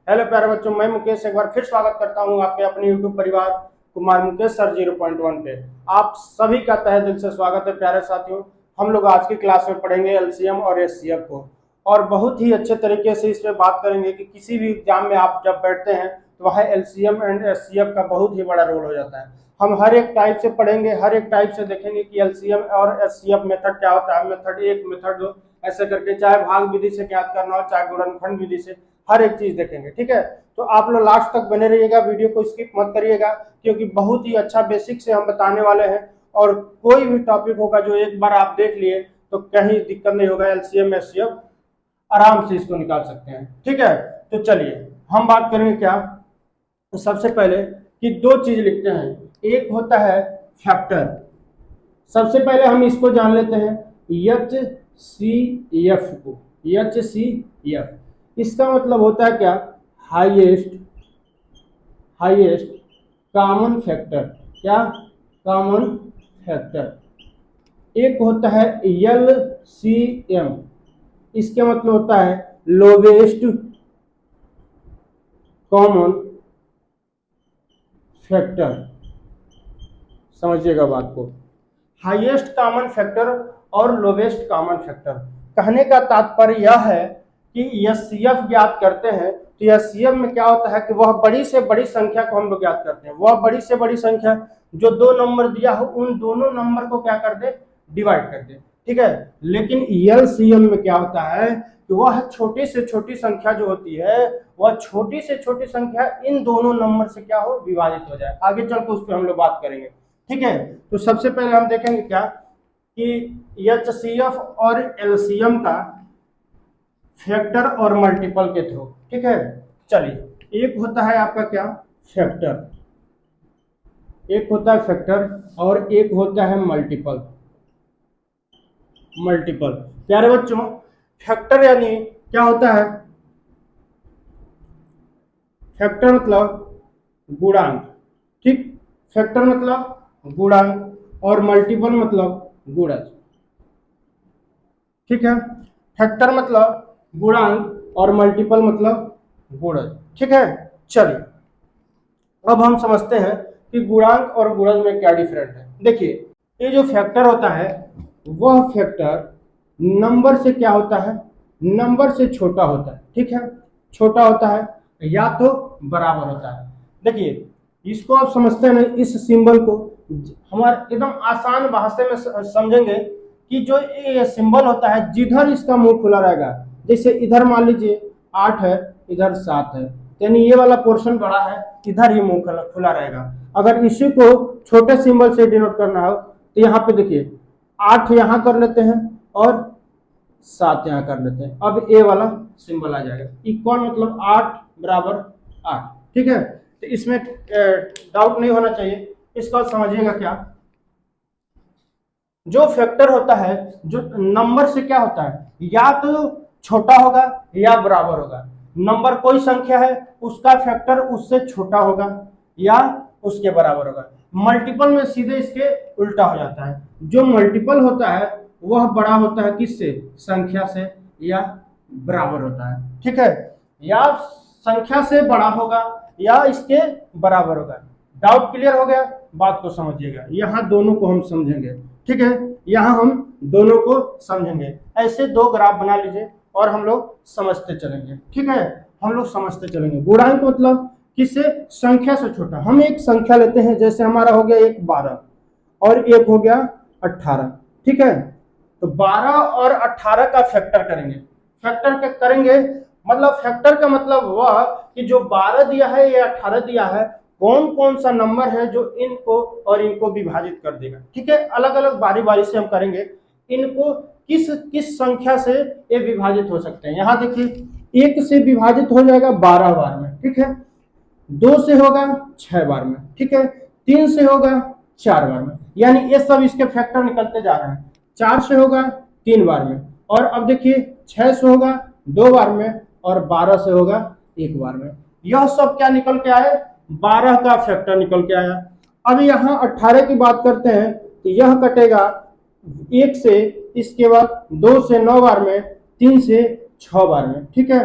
Hello प्यारे बच्चों, मैं मुकेश एक बार फिर स्वागत करता हूं आपके अपने यूट्यूब परिवार कुमार मुकेश सर 0.1 पे। आप सभी का तहे दिल से स्वागत है प्यारे साथियों। हम लोग आज की क्लास में पढ़ेंगे एलसीएम और एचसीएफ को, और बहुत ही अच्छे तरीके से इस पे बात करेंगे कि किसी भी एग्जाम में आप जब बैठते हैं तो वहाँ एलसीएम एंड एचसीएफ का बहुत ही बड़ा रोल हो जाता है। हम हर एक टाइप से पढ़ेंगे, हर एक टाइप से देखेंगे कि एलसीएम और एचसीएफ मेथड क्या होता है। मेथड एक, मेथड दो, ऐसे करके चाहे भाग विधि से ज्ञात करना हो चाहे गुणनखंड विधि से, हर एक चीज देखेंगे। ठीक है, तो आप लोग लास्ट तक बने रहिएगा, वीडियो को स्किप मत करिएगा, क्योंकि बहुत ही अच्छा बेसिक से हम बताने वाले हैं। और कोई भी टॉपिक होगा जो एक बार आप देख लिए तो कहीं दिक्कत नहीं होगा, एलसीएम एचसीएफ आराम से इसको निकाल सकते हैं। ठीक है, तो चलिए हम बात करेंगे क्या। तो सबसे पहले कि दो चीज लिखते हैं, एक होता है फैक्टर। सबसे पहले हम इसको जान लेते हैं एच सी एफ को। एच सी एफ इसका मतलब होता है क्या? Highest highest common factor. क्या? Common factor. एक होता है एल सी एम, इसके मतलब होता है लोवेस्ट कॉमन फैक्टर। समझिएगा बात को, हाईएस्ट कॉमन फैक्टर और लोवेस्ट कॉमन फैक्टर। कहने का तात्पर्य यह है कि एचसीएफ ज्ञात करते हैं तो एचसीएफ में क्या होता है कि वह बड़ी से बड़ी संख्या को हम लोग ज्ञात करते हैं। वह बड़ी से बड़ी संख्या जो दो नंबर दिया हो उन दोनों नंबर को क्या कर दे? डिवाइड कर दे। ठीक है, लेकिन एलसीएम में क्या होता है कि वह छोटी से छोटी संख्या जो होती है, वह छोटी से छोटी संख्या इन दोनों नंबर से क्या हो? विभाजित हो जाए। आगे चलकर उस पर हम लोग बात करेंगे। ठीक है, तो सबसे पहले हम देखेंगे क्या कि एचसीएफ और एलसीएम का फैक्टर और मल्टीपल के थ्रू। ठीक है, चलिए एक होता है आपका क्या? फैक्टर। एक होता है फैक्टर और एक होता है मल्टीपल। मल्टीपल प्यारे बच्चों, फैक्टर यानी क्या होता है? फैक्टर मतलब गुणांक। ठीक, फैक्टर मतलब गुणांक और मल्टीपल मतलब गुणज। ठीक है, फैक्टर मतलब गुणांक और मल्टीपल मतलब गुणज। ठीक है, चलिए अब हम समझते हैं कि गुणांक और गुणज में क्या डिफरेंट है। देखिए, ये जो फैक्टर होता है वह फैक्टर नंबर से क्या होता है? नंबर से छोटा होता है। ठीक है, छोटा होता है या तो बराबर होता है। देखिए, इसको आप समझते हैं ना, इस सिंबल को हमारे एकदम आसान भाषा में समझेंगे कि जो ये सिंबल होता है जिधर इसका मुंह खुला रहेगा, जैसे इधर मान लीजिए 8 है, इधर 7 है, यानी ये वाला पोर्शन बड़ा है, इधर ही मुंह खुला रहेगा। अगर इसी को छोटे सिंबल से डिनोट करना हो तो यहाँ पे देखिए 8 यहाँ कर लेते हैं और 7 यहाँ कर लेते हैं। अब ए वाला सिंबल आ जाएगा, इक्वल मतलब 8 बराबर 8। ठीक है, तो इसमें डाउट नहीं होना चाहिए। इसका समझिएगा क्या, जो फैक्टर होता है जो नंबर से क्या होता है, या तो छोटा होगा या बराबर होगा। नंबर कोई संख्या है उसका फैक्टर उससे छोटा होगा या उसके बराबर होगा। मल्टीपल में सीधे इसके उल्टा हो जाता है। जो मल्टीपल होता है वह बड़ा होता है किससे? संख्या से, या बराबर होता है। ठीक है, या संख्या से बड़ा होगा या इसके बराबर होगा। डाउट क्लियर हो गया? बात को समझिएगा, यहाँ दोनों को हम समझेंगे। ठीक है, यहाँ हम दोनों को समझेंगे। ऐसे दो ग्राफ बना लीजिए और हम लोग समझते चलेंगे। ठीक है, हम लोग समझते चलेंगे। गुणांक मतलब किससे? संख्या से छोटा। हम एक संख्या लेते हैं, जैसे हमारा हो गया एक 12 और एक हो गया 18। ठीक है, तो 12 और 18 का फैक्टर करेंगे। फैक्टर का करेंगे मतलब फैक्टर का मतलब वह कि जो 12 दिया है या 18 दिया है, कौन कौन सा नंबर है जो इनको और इनको विभाजित कर देगा। ठीक है, अलग अलग बारी बारी से हम करेंगे। इनको किस किस संख्या से ये विभाजित हो सकते हैं। यहाँ देखिए, 1 से विभाजित हो जाएगा 12 बार में। ठीक है, 2 से होगा 6 बार में। ठीक है, 3 से होगा 4 बार में, यानी ये सब इसके फैक्टर निकलते जा रहे हैं। 4 से होगा 3 बार में, और अब देखिए 6 से होगा 2 बार में, और 12 से होगा 1 बार में। यह सब क्या निकल के आए? 12 का फैक्टर निकल के आया। अब यहाँ 18 की बात करते हैं तो यह कटेगा 1 से, इसके बाद 2 से 9 बार में, 3 से 6 बार में। ठीक है,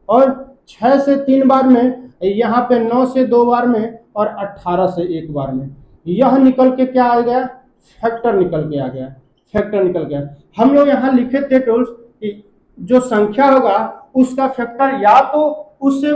और 6 से 3 बार में, यहाँ पे 9 से 2 बार में और 18 से 1 बार में। यह निकल के क्या आ गया, फैक्टर निकल के आ गया, फैक्टर निकल गया। हम लोग यहाँ लिखे थे टूल्स कि जो संख्या होगा उसका फैक्टर या तो उससे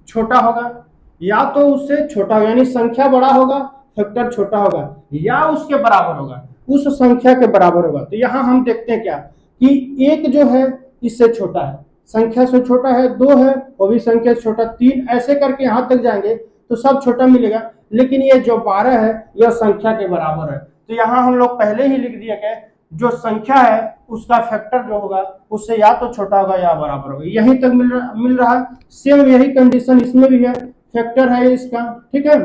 छोटा होगा या तो उससे छोटा होगा, यानी संख्या बड़ा होगा फैक्टर छोटा होगा, या उसके बराबर होगा, उस संख्या के बराबर होगा। तो यहाँ हम देखते हैं क्या कि एक जो है इससे छोटा है, संख्या से छोटा है, 2 है वो भी संख्या से छोटा, 3, ऐसे करके यहाँ तक जाएंगे तो सब छोटा मिलेगा। लेकिन ये जो 12 है यह संख्या के बराबर है। तो यहाँ हम लोग पहले ही लिख दिया कि जो संख्या है उसका फैक्टर जो होगा उससे या तो छोटा होगा या बराबर होगा। यहीं तक मिल रहा है। सेम यही कंडीशन इसमें भी है, फैक्टर है इसका, ठीक है,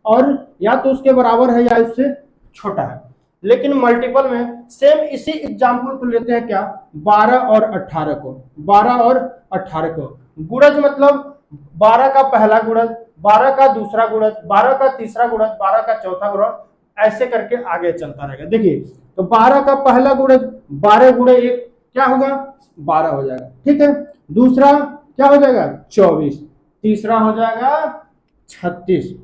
और या तो उसके बराबर है या इससे छोटा है। लेकिन मल्टीपल में सेम इसी एग्जाम्पल को लेते हैं क्या, 12 और 18 को, 12 और 18 को गुणज, मतलब 12 का पहला गुणज, 12 का दूसरा गुणज, 12 का तीसरा गुणज, 12 का चौथा गुणज, ऐसे करके आगे चलता रहेगा। देखिए तो 12 का पहला गुणज 12 गुणे 1 क्या होगा, 12 हो जाएगा, ठीक है। दूसरा क्या हो जाएगा, 24, तीसरा हो जाएगा 36,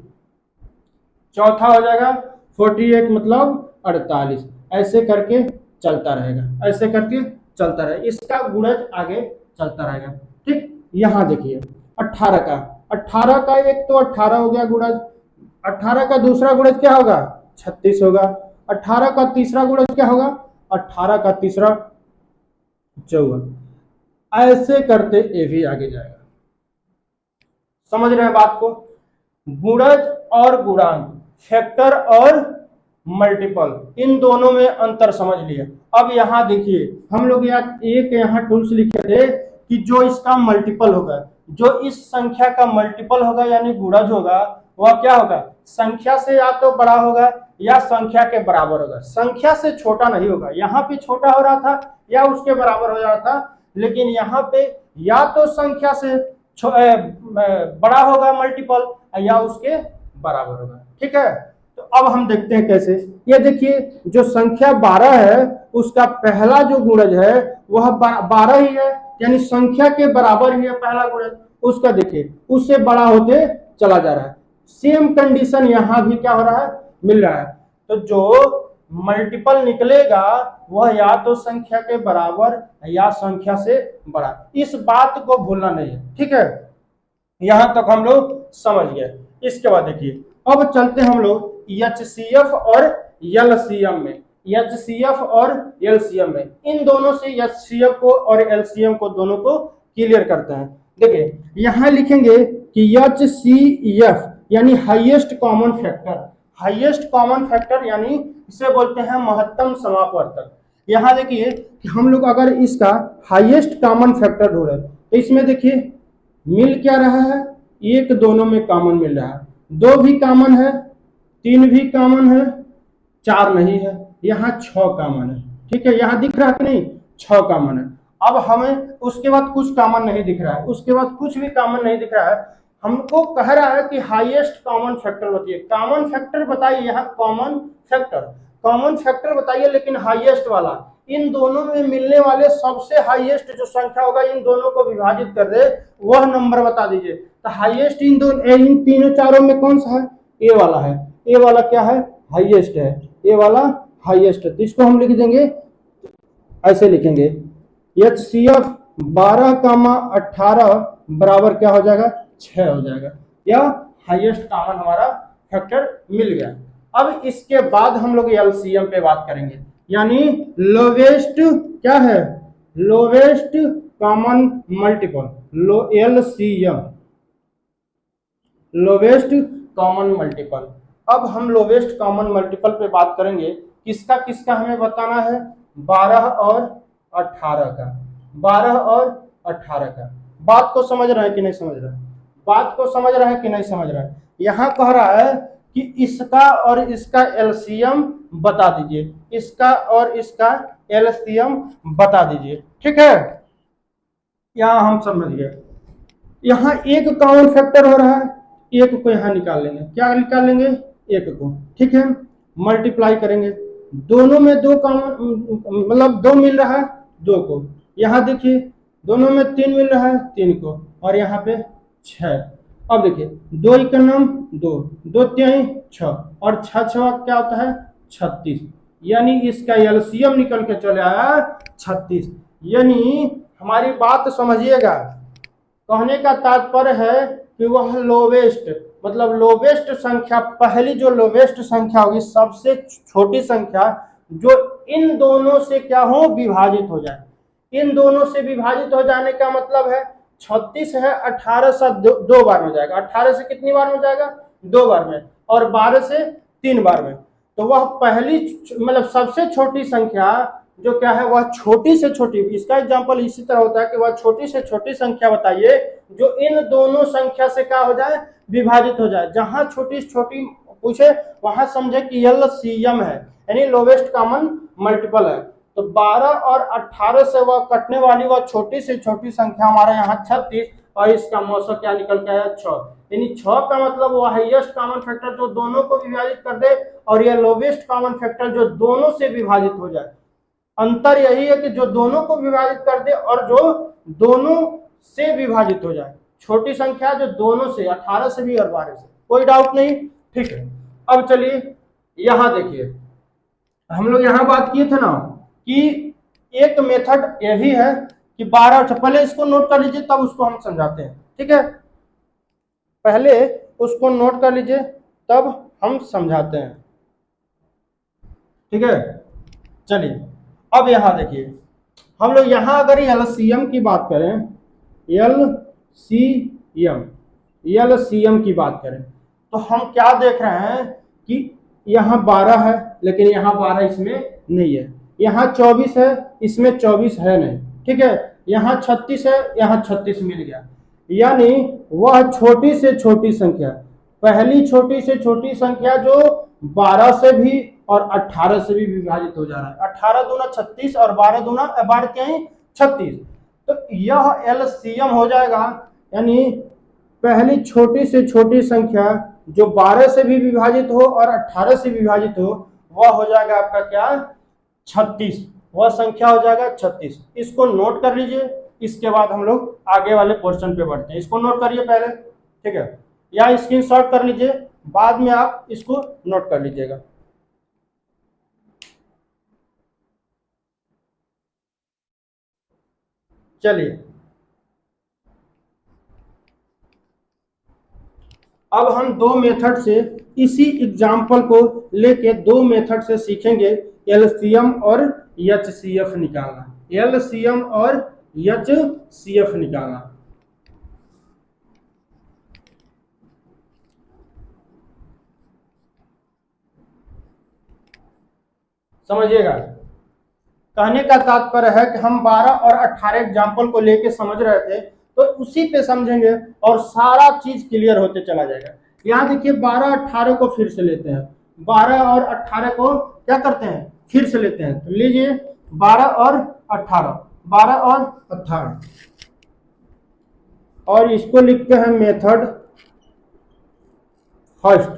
चौथा हो जाएगा 48 मतलब 48, ऐसे करके चलता रहेगा, ऐसे करके चलता रहेगा, इसका गुणज आगे चलता रहेगा, ठीक। यहाँ देखिए 18 का एक तो 18 हो गया गुणज, 18 का दूसरा गुणज क्या होगा, 36 होगा, 18 का तीसरा गुणज क्या होगा, 18 का तीसरा 54, ऐसे करते ये भी आगे जाएगा। समझ रहे हैं बात को, गुणज और गुणांक, फैक्टर और मल्टीपल, इन दोनों में अंतर समझ लिए। अब यहाँ देखिए हम लोग यहाँ टूल्स लिखे थे कि जो इसका मल्टीपल होगा, जो इस संख्या का मल्टीपल होगा यानी गुणज होगा, वह क्या होगा, संख्या से या तो बड़ा होगा या संख्या के बराबर होगा, संख्या से छोटा नहीं होगा। यहाँ पे छोटा हो रहा था या उसके बराबर हो रहा था, लेकिन यहाँ पे या तो संख्या से बड़ा होगा मल्टीपल या उसके बराबर होगा, ठीक है। तो अब हम देखते हैं कैसे। ये देखिए जो संख्या 12 है उसका पहला जो गुणज है वह 12 ही है, यानी संख्या के बराबर ही है पहला गुणज, उसका देखिए उससे बड़ा होते चला जा रहा है। सेम कंडीशन यहाँ भी क्या हो रहा है, मिल रहा है। तो जो मल्टीपल निकलेगा वह या तो संख्या के बराबर या संख्या से बड़ा, इस बात को भूलना नहीं है, ठीक है। यहां तक हम लोग समझ गए। इसके बाद देखिए अब चलते हम लोग HCF और LCM में, HCF और LCM में, इन दोनों से HCF को और LCM को दोनों को क्लियर करते हैं। देखिए यहां लिखेंगे कि HCF यानी highest common factor, highest common factor यानी इसे बोलते हैं महत्तम समापवर्तक। यहाँ देखिए कि हम लोग अगर इसका हाईएस्ट कॉमन फैक्टर ढूंढे तो इसमें देखिए मिल क्या रहा है, एक दोनों में कॉमन मिल रहा है, 2 भी कॉमन है, 3 भी कॉमन है, 4 नहीं है, यहाँ 6 कॉमन है, ठीक है। यहाँ दिख रहा है कि नहीं, 6 कॉमन है। अब हमें उसके बाद कुछ कॉमन नहीं दिख रहा है, उसके बाद कुछ भी कॉमन नहीं दिख रहा है, हमको कह रहा है कि हाईएस्ट कॉमन फैक्टर बताइए। कॉमन फैक्टर बताइए, यहाँ कॉमन फैक्टर बताइए, लेकिन हाईएस्ट वाला, इन दोनों में मिलने वाले सबसे हाईएस्ट जो संख्या होगा इन दोनों को विभाजित कर दे वह नंबर बता दीजिए। तो हाईएस्ट इन तीनों चारों में कौन सा है, ए वाला है, ए वाला क्या है, हाईएस्ट है, ए वाला हाईएस्ट है। तो इसको हम लिख देंगे, ऐसे लिखेंगे HCF 12,18 बराबर क्या हो जाएगा, 6 हो जाएगा, या हाईएस्ट कॉमन हमारा फैक्टर मिल गया। अब इसके बाद हम लोग LCM पे बात करेंगे, यानी लोवेस्ट क्या है, lowest common multiple, LCM, lowest common multiple. अब हम लोवेस्ट कॉमन मल्टीपल पे बात करेंगे, किसका किसका हमें बताना है, 12 और 18 का, 12 और 18 का। बात को समझ रहा है कि नहीं समझ रहा है, बात को समझ रहा है कि नहीं समझ रहा है। यहाँ कह रहा है कि इसका और इसका LCM बता दीजिए, इसका और इसका LCM बता दीजिए, ठीक है। यहाँ हम समझ गए। यहाँ एक कॉमन फैक्टर हो रहा है, एक को यहाँ निकाल लेंगे, क्या निकाल लेंगे, एक को, ठीक है। मल्टीप्लाई करेंगे, दोनों में 2 कॉमन मतलब 2 मिल रहा है, 2 को, यहाँ देखिए दोनों में 3 मिल रहा है, 3 को, और यहाँ पे 6। अब देखिए 2 एकम 2, 2 तिहाई 6 और 6 6 क्या होता है 36, यानी इसका एलसीएम निकल के चले आया 36। यानी हमारी बात समझिएगा, कहने का तात्पर्य है कि वह लोवेस्ट, मतलब लोवेस्ट संख्या, पहली जो लोवेस्ट संख्या होगी, सबसे छोटी संख्या जो इन दोनों से क्या हो विभाजित हो जाए। इन दोनों से विभाजित हो जाने का मतलब है 36 है 18 से दो बार में जाएगा, 18 से कितनी बार में जाएगा 2 बार में, और 12 से 3 बार में। तो वह पहली मतलब सबसे छोटी संख्या जो क्या है वह छोटी से छोटी, इसका एग्जांपल इसी तरह होता है कि वह छोटी से छोटी संख्या बताइए जो इन दोनों संख्या से क्या हो जाए विभाजित हो जाए। जहां छोटी से छोटी पूछे वहां समझे कि एलसीएम है, यानी लोवेस्ट कॉमन मल्टीपल है। तो 12 और 18 से वह कटने वाली वह छोटी से छोटी संख्या हमारे यहाँ 36, और इसका मौसा क्या निकल के आया 6, यानी 6 का मतलब वो हाईएस्ट कॉमन फैक्टर जो दोनों को विभाजित कर दे, और यह लोवेस्ट कॉमन फैक्टर जो दोनों से विभाजित हो जाए। अंतर यही है कि जो दोनों को विभाजित कर दे और जो दोनों से विभाजित हो जाए। छोटी संख्या जो दोनों से, 18 से भी और 12 से, कोई डाउट नहीं, ठीक है। अब चलिए यहां देखिए, हम लोग यहां बात किए थे ना कि एक मेथड ये भी है कि 12, पहले इसको नोट कर लीजिए तब उसको हम समझाते हैं, ठीक है। पहले उसको नोट कर लीजिए तब हम समझाते हैं, ठीक है। चलिए अब यहां देखिए, हम लोग यहां अगर एलसीएम की बात करें, एलसीएम की बात करें तो हम क्या देख रहे हैं कि यहाँ 12 है लेकिन यहाँ 12 इसमें नहीं है, यहाँ 24 है इसमें 24 है नहीं, ठीक है। यहाँ 36 है, यहाँ 36 मिल गया, यानी वह छोटी से छोटी संख्या, पहली छोटी से छोटी संख्या जो 12 से भी और 18 से भी विभाजित हो जा रहा है। 18 दूना 36 और 12 दूना 12 क्या है 36, तो यह एलसीएम हो जाएगा, यानी पहली छोटी से छोटी संख्या जो 12 से भी विभाजित हो और 18 से विभाजित हो, वह हो जाएगा आपका क्या 36, वह संख्या हो जाएगा 36। इसको नोट कर लीजिए, इसके बाद हम लोग आगे वाले पोर्शन पे बढ़ते हैं। इसको नोट करिए पहले, ठीक है, या स्क्रीनशॉट कर लीजिए, बाद में आप इसको नोट कर लीजिएगा। चलिए अब हम 2 मेथड से, इसी एग्जाम्पल को लेके 2 मेथड से सीखेंगे एलसीएम और एचसीएफ निकालना, एलसीएम और एचसीएफ निकालना। समझिएगा, कहने का तात्पर्य है कि हम 12 और 18 एग्जाम्पल को लेके समझ रहे थे, तो उसी पे समझेंगे और सारा चीज क्लियर होते चला जाएगा। यहाँ देखिए 12 18 को फिर से लेते हैं, 12 और 18 को क्या करते हैं फिर से लेते हैं, तो लीजिए 12 और 18, 12 और 18, और इसको लिखते हैं मेथड फर्स्ट।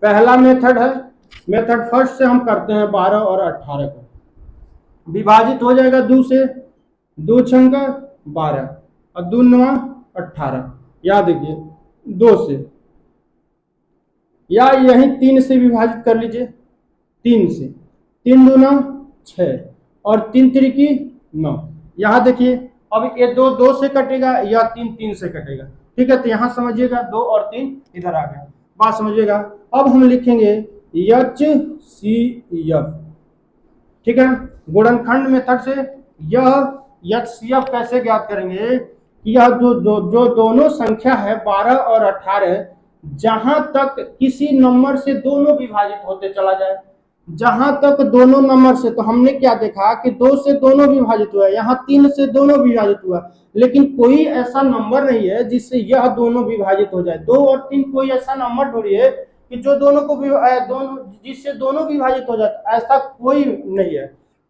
पहला मेथड है, मेथड फर्स्ट से हम करते हैं 12 और 18 को, विभाजित हो जाएगा 2 से, 2 छंगा 12 और 2 9 18, याद रखिए 2 से, या यही 3 से विभाजित कर लीजिए, 3 से, 3 दूना 6 और 3 त्रिकी 9। यहाँ देखिए अब ये 2 2 से कटेगा या 3 3 से कटेगा, ठीक है। तो यहाँ समझिएगा 2 और 3 इधर आ गया, बात समझिएगा। अब हम लिखेंगे एचसीएफ, ठीक है। गुणनखंड मेथड से यह एचसीएफ कैसे ज्ञात करेंगे कि यह जो दोनों संख्या है 12 और 18, जहां तक किसी नंबर से दोनों विभाजित होते चला जाए, जहां तक दोनों नंबर से, तो हमने क्या देखा कि 2 से दोनों विभाजित हुआ, यहाँ 3 से दोनों विभाजित हुआ, लेकिन कोई ऐसा नंबर नहीं है जिससे यह दोनों विभाजित हो जाए। 2 और 3 कोई ऐसा नंबर ढूंढिए कि जो दोनों को दोनों जिससे दोनों विभाजित हो जाए, ऐसा कोई नहीं है,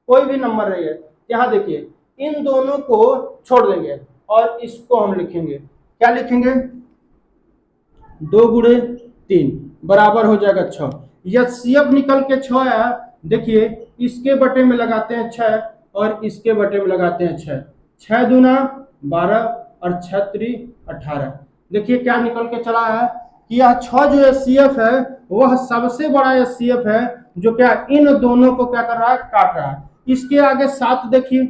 कोई भी नंबर नहीं है। यहाँ देखिए इन दोनों को छोड़ देंगे और इसको हम लिखेंगे, क्या लिखेंगे 2 गुणे 3 बराबर हो जाएगा 6। एचसीएफ निकल के 6 आया, देखिए इसके बटे में लगाते हैं 6 और इसके बटे में लगाते हैं 6, 6 दूना 12 और 6 × 18। देखिए क्या निकल के चला है कि यह 6 जो HCF है वह सबसे बड़ा HCF है जो क्या इन दोनों को क्या कर रहा है, काट रहा है। इसके आगे 7 देखिए,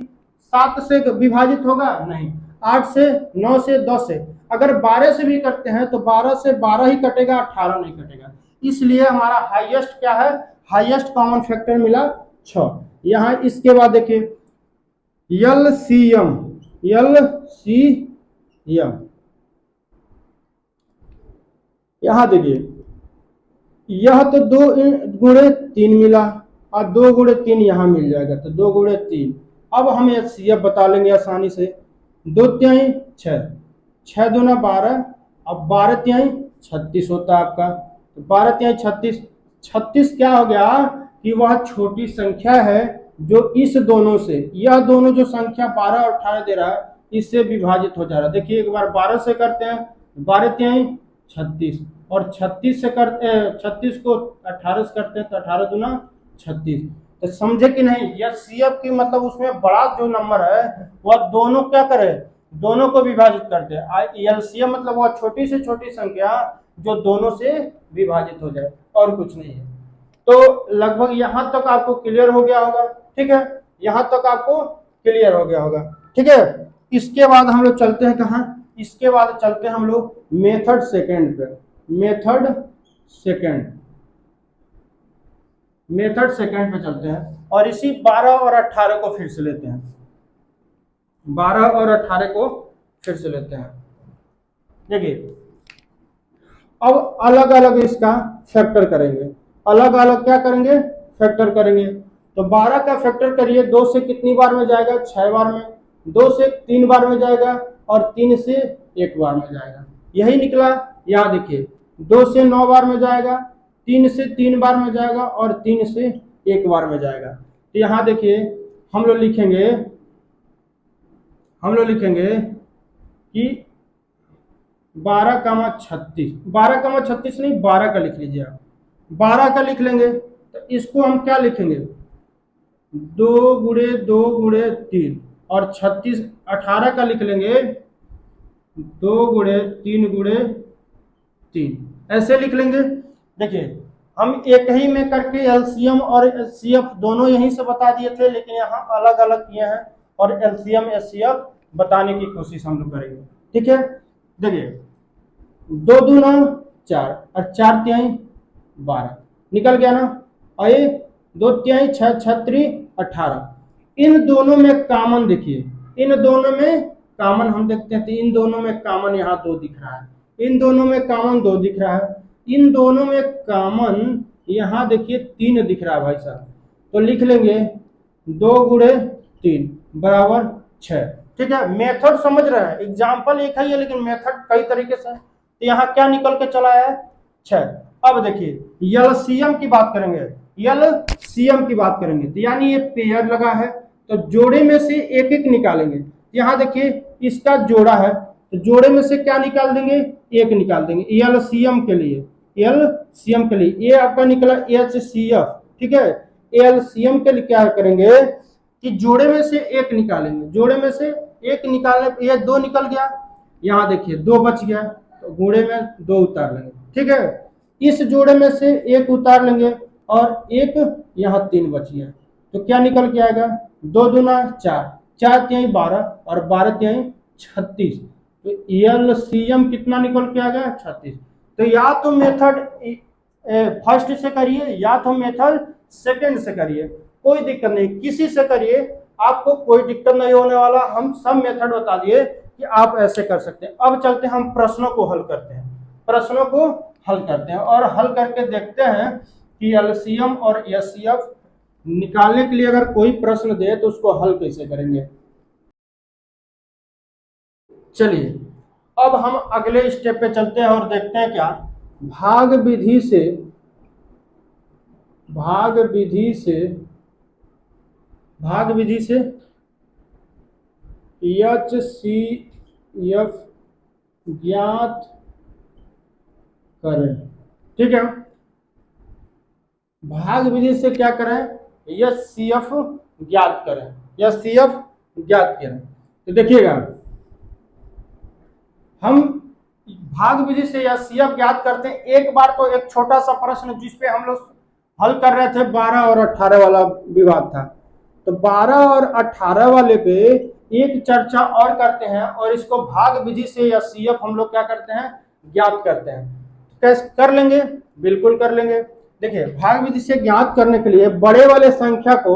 7 से विभाजित होगा नहीं, 8 से, 9 से, 10 से, अगर 12 से भी करते हैं तो 12 से 12 ही कटेगा, 18 नहीं कटेगा। इसलिए हमारा हाईएस्ट क्या है, हाईएस्ट कॉमन फैक्टर मिला 6। यहाँ इसके बाद देखिए LCM, यहां देखिए यह तो 2 × 3 मिला और 2 × 3 यहाँ मिल जाएगा, तो 2 × 3। अब हम HCF बता लेंगे आसानी से। 2 तिहाई 6, 6 दूना 12, अब 12 तिहाई 36 होता है आपका। तो 12 तिहाई 36, 36 क्या हो गया कि वह छोटी संख्या है जो इस दोनों से, यह दोनों जो संख्या 12 और 18 दे रहा है इससे विभाजित हो जा रहा है। देखिए एक बार 12 से करते हैं, 12 तिहाई 36, और 36 से करते हैं, 36 को 18 से करते हैं तो 18 दूना 36। तो समझे कि नहीं, यह CF की मतलब उसमें बड़ा जो नंबर है वह दोनों क्या करे, दोनों को विभाजित करते हैं। LCM मतलब वह छोटी से छोटी संख्या जो दोनों से विभाजित हो जाए, और कुछ नहीं है। तो लगभग यहां तक आपको क्लियर हो गया होगा, ठीक है, यहां तक आपको क्लियर हो गया होगा, ठीक है। इसके बाद हम लोग चलते हैं कहाँ, इसके बाद चलते हैं हम लोग मेथड सेकंड पे। मेथड सेकंड पे चलते हैं और इसी 12 और 18 को फिर से लेते हैं, 12 और 18 को फिर से लेते हैं। देखिए अब अलग अलग इसका फैक्टर करेंगे, अलग अलग क्या करेंगे, फैक्टर करेंगे। तो 12 का फैक्टर करिए, 2 से कितनी बार में जाएगा, 6 बार में, 2 से 3 बार में जाएगा और 3 से 1 बार में जाएगा, यही निकला। यहाँ देखिए 2 से 9 बार में जाएगा, 3 से 3 बार में जाएगा और 3 से 1 बार में जाएगा। तो यहाँ देखिए हम लोग लिखेंगे कि 12,36, 12,36 नहीं 12 का लिख लीजिए आप, 12 का लिख लेंगे। तो इसको हम क्या लिखेंगे, 2 × 2 × 3, और 36, 18 का लिख लेंगे 2 × 3 × 3, ऐसे लिख लेंगे। देखिए हम एक ही में करके LCM और HCF दोनों यहीं से बता दिए थे, लेकिन यहाँ अलग अलग किए हैं और LCM HCF बताने की कोशिश हम लोग करेंगे, ठीक है। देखिए 2 दूना 4 और 4 तिहाई 12 निकल गया ना, और ये 2 तिहाई 6, 6 × 18। इन दोनों में कॉमन देखिए, इन दोनों में कॉमन हम देखते हैं, तो इन दोनों में कॉमन यहाँ 2 दिख रहा है, इन दोनों में कॉमन 2 दिख रहा है, इन दोनों में कॉमन यहाँ देखिए 3 दिख रहा है भाई साहब। तो लिख लेंगे 2 × 3 बराबर 6, ठीक है। मेथड समझ रहे हैं, एग्जाम्पल एक ही है लेकिन मेथड कई तरीके से। तो यहाँ क्या निकल के चला है, 6। अब देखिए LCM की बात करेंगे, LCM की बात करेंगे तो यानी ये पेयर लगा है तो जोड़े में से एक एक निकालेंगे। यहाँ देखिए इसका जोड़ा है तो जोड़े में से क्या निकाल देंगे, एक निकाल देंगे। LCM के लिए, LCM के लिए ये आपका निकला HCF, ठीक है। LCM के लिए क्या करेंगे कि जोड़े में से एक निकालेंगे, जोड़े में से एक निकालने, ये 2 निकल गया, यहाँ देखिए 2 बच गया तो गुणे में 2 उतार लेंगे, ठीक है। इस जोड़े में से एक उतार लेंगे और एक यहाँ 3 बच गया, तो क्या निकल के आएगा, 2 दूना 4, 4 तिहाई 12 और 12 तिहाई 36। तो LCM कितना निकल के आ गया, 36। तो या तो मेथड फर्स्ट से करिए या तो मेथड सेकंड से करिए, कोई दिक्कत नहीं, किसी से करिए, आपको कोई दिक्कत नहीं होने वाला। हम सब मेथड बता दिए कि आप ऐसे कर सकते हैं। अब चलते हैं हम प्रश्नों को हल करते हैं, प्रश्नों को हल करते हैं और हल करके देखते हैं कि LCM और HCF निकालने के लिए अगर कोई प्रश्न दे तो उसको हल कैसे करेंगे। चलिए अब हम अगले स्टेप पे चलते हैं और देखते हैं क्या भाग विधि से HCF ज्ञात करें, ठीक है। भाग विधि से क्या करें, HCF ज्ञात करें, HCF ज्ञात करें। तो देखिएगा हम भाग विधि से या सीएफ ज्ञात करते हैं। एक बार तो एक छोटा सा प्रश्न जिसपे हम लोग हल कर रहे थे 12 और 18 वाला विवाद था, तो 12 और 18 वाले पे एक चर्चा और करते हैं और इसको भाग विधि से या सीएफ हम लोग क्या करते हैं, ज्ञात करते हैं। कैसे कर लेंगे, बिल्कुल कर लेंगे। देखिए भाग विधि से ज्ञात करने के लिए बड़े वाले संख्या को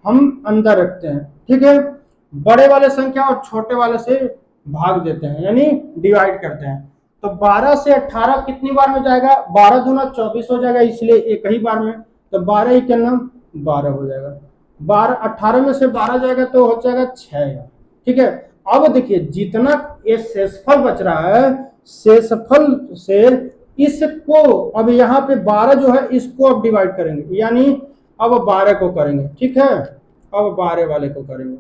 हम अंदर रखते हैं, ठीक है, बड़े वाले संख्या और छोटे वाले से भाग देते हैं यानी डिवाइड करते हैं। तो 12 से 18 कितनी बार में जाएगा, 12 दूना 24 हो जाएगा, इसलिए एक ही बार में, तो 12 ही क्या नाम 12 हो जाएगा। 12 18 में से 12 जाएगा तो हो जाएगा 6, ठीक है। अब देखिए जितना ये शेषफल बच रहा है, शेषफल से इसको अब यहाँ पे 12 जो है इसको अब डिवाइड करेंगे, यानी अब 12 को करेंगे, ठीक है, अब 12 वाले को करेंगे।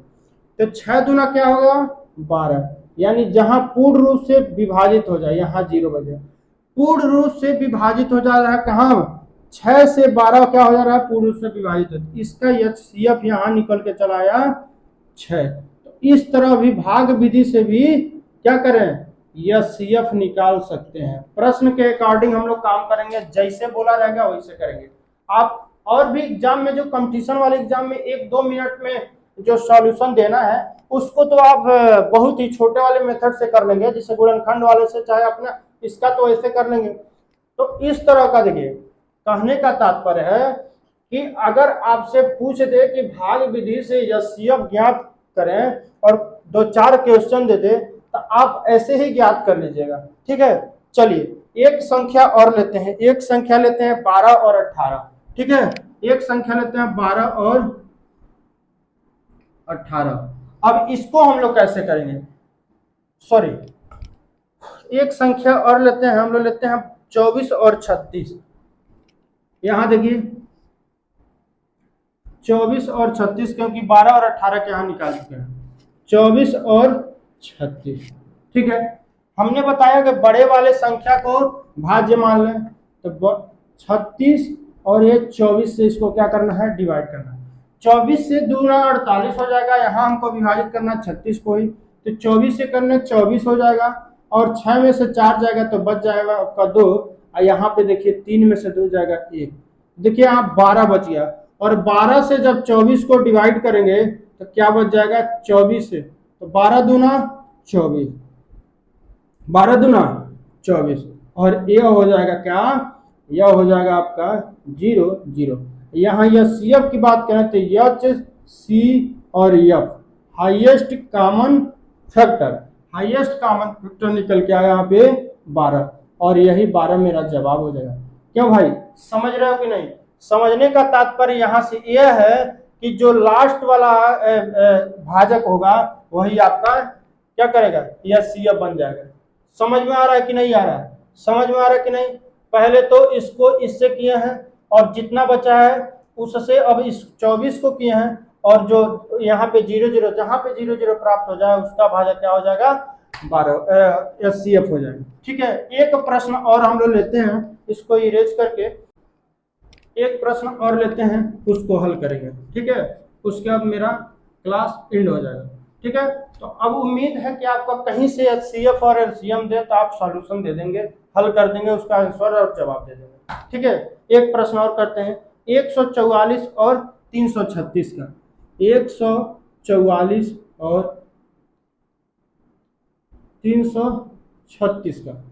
तो 6 दूना क्या होगा 12, यानी जहां पूर्ण रूप से विभाजित हो जाए, यहाँ 0 बजे पूर्ण रूप से विभाजित हो जा रहा है, कहाँ 6 से 12 क्या हो जा रहा है, पूर्ण रूप से विभाजित हो, इसका एचसीएफ यहाँ निकल के चला आया 6। तो इस तरह भी भाग विधि से भी क्या करें, एचसीएफ निकाल सकते हैं। प्रश्न के अकॉर्डिंग हम लोग काम करेंगे, जैसे बोला रहेगा वैसे करेंगे। आप और भी एग्जाम में जो कंपटीशन वाले एग्जाम में 1-2 मिनट में जो सॉल्यूशन देना है उसको तो आप बहुत ही छोटे वाले मेथड से कर लेंगे, जैसे गुणनखंड वाले से, चाहे अपना इसका तो ऐसे कर लेंगे। तो इस तरह का देखिए कहने का तात्पर्य है कि अगर आपसे पूछ दे कि भाग विधि से एचसीएफ ज्ञात करें और 2-4 क्वेश्चन दे दे तो आप ऐसे ही ज्ञात कर लीजिएगा, ठीक है। चलिए एक संख्या और लेते हैं, एक संख्या लेते हैं 12 और 18, ठीक है, एक संख्या लेते हैं 12 और 18। अब इसको हम लोग कैसे करेंगे, सॉरी एक संख्या और लेते हैं, हम लोग लेते हैं 24 और 36। यहां देखिए 24 और 36, क्योंकि 12 और 18 के यहां निकाल चुके हैं, 24 और 36, ठीक है। हमने बताया कि बड़े वाले संख्या को भाज्य मान लें, तो 36 और ये 24 से इसको क्या करना है, डिवाइड करना है। 24 से 2 48 हो जाएगा, यहाँ हमको विभाजित करना 36 को ही, तो 24 से करने 24 हो जाएगा, और 6 में से 4 जाएगा तो बच जाएगा आपका 2, और यहाँ पे देखिए 3 में से 2 जाएगा 1, देखिए यहाँ 12 बच गया। और 12 से जब 24 को डिवाइड करेंगे तो क्या बच जाएगा 24 से, तो 12 दूना 24, 12 दूना 24, और यह हो जाएगा क्या, यह हो जाएगा आपका 0 0। यहाँ यह सीएफ की बात करें तो एच सी और F highest common factor, highest common factor निकल के आया यहाँ पे 12, और यही 12 मेरा जवाब हो जाएगा। क्यों भाई, समझ रहे हो कि नहीं। समझने का तात्पर्य यहाँ से यह है कि जो लास्ट वाला भाजक होगा वही आपका क्या करेगा, यह सीएफ बन जाएगा। समझ में आ रहा है कि नहीं आ रहा है, समझ में आ रहा है कि नहीं। पहले तो इसको इससे किए हैं और जितना बचा है उससे अब इस 24 को किए हैं, और जो यहाँ पे 0 0, जहाँ पे 0 0 प्राप्त हो जाए उसका भाजक क्या हो जाएगा 12 एचसीएफ हो जाएगा, ठीक है। एक प्रश्न और हम लोग लेते हैं, इसको इरेज करके एक प्रश्न और लेते हैं, उसको हल करेंगे, ठीक है। उसके बाद मेरा क्लास एंड हो जाएगा, ठीक है। तो अब उम्मीद है कि आपको कहीं से एचसीएफ और एलसीएम दे तो आप सॉल्यूशन दे देंगे, हल कर देंगे, उसका आंसर और जवाब दे देंगे, ठीक है। एक प्रश्न और करते हैं, 144 और 336 का, 144 और 336 का,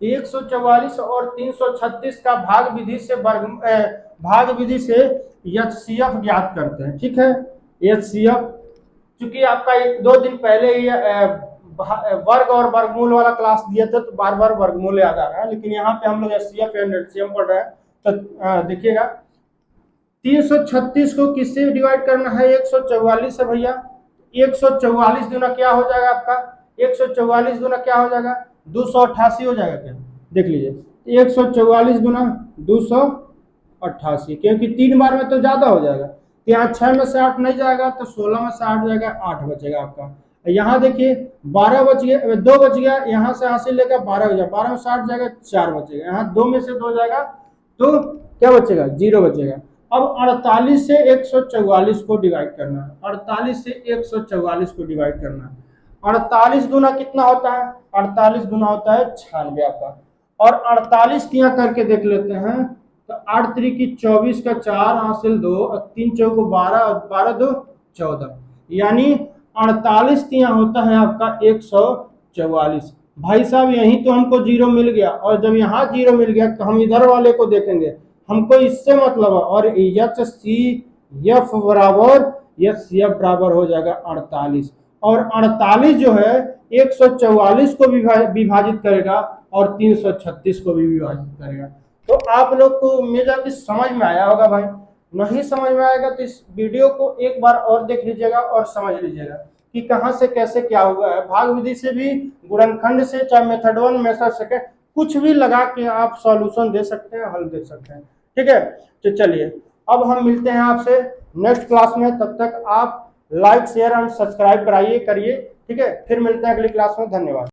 144 और 336 का भाग विधि से एचसीएफ ज्ञात करते हैं, ठीक है। एचसीएफ चूंकि आपका 1-2 दिन पहले ही वर्ग और वर्गमूल वाला क्लास दिया था तो बार बार वर्गमूल याद आ रहा है, लेकिन यहाँ पे हम लोग एचसीएफ एंड एलसीएम पढ़ रहे हैं। तो देखिएगा 336 को किससे डिवाइड करना है, 144 से भैया। 144 दूना क्या हो जाएगा आपका, 144 दूना क्या हो जाएगा 288 हो जाएगा क्या, देख लीजिए 144 दूना 288, क्योंकि 3 बार में तो ज्यादा हो जाएगा, तो यहाँ 6 में से 8 नहीं जाएगा तो 16 में से 8 जाएगा, 8 बचेगा आपका। यहाँ देखिए 12 बच गया, 2 बच गया, यहाँ से हासिल लेकर 12 हो जाएगा, 12 में से 8 जाएगा 4 बचेगा, यहाँ 2 में से 2 जाएगा तो क्या बचेगा 0 बचेगा। अब 48 से 144 को डिवाइड करना है, 48 से 144 को डिवाइड करना है, 48 गुना कितना होता है? 48 गुना होता है 96 आपका। और 48 तिया करके देख लेते हैं, तो 8 त्रिक 24 का 4 हासिल 2 और 3 चौको 12 और 12 2 14, यानी 48 तिया होता है आपका 144। भाई साहब यहीं तो हमको जीरो मिल गया, और जब यहाँ जीरो मिल गया तो हम इधर वाले को देखेंगे, हमको इससे मतलब है। और एच सी एफ बराबर, एच सी एफ बराबर हो जाएगा 48, और 48 जो है 144 को विभाजित करेगा और 336 को भी विभाजित करेगा। तो आप लोग को उम्मीद है कि समझ में आया होगा भाई। नहीं समझ में आएगा तो इस वीडियो को एक बार और देख लीजिएगा और समझ लीजिएगा कि कहां से कैसे क्या हुआ है। भाग विधि से भी, गुणनखंड से, चाहे मेथड 1 मेथड सेकंड कुछ भी लगा के आप सॉल्यूशन दे सकते हैं, हल दे सकते हैं। ठीक है, तो चलिए अब हम मिलते हैं आपसे नेक्स्ट क्लास में। तब तक आप लाइक शेयर एंड सब्सक्राइब करिए। ठीक है, फिर मिलते हैं अगली क्लास में। धन्यवाद।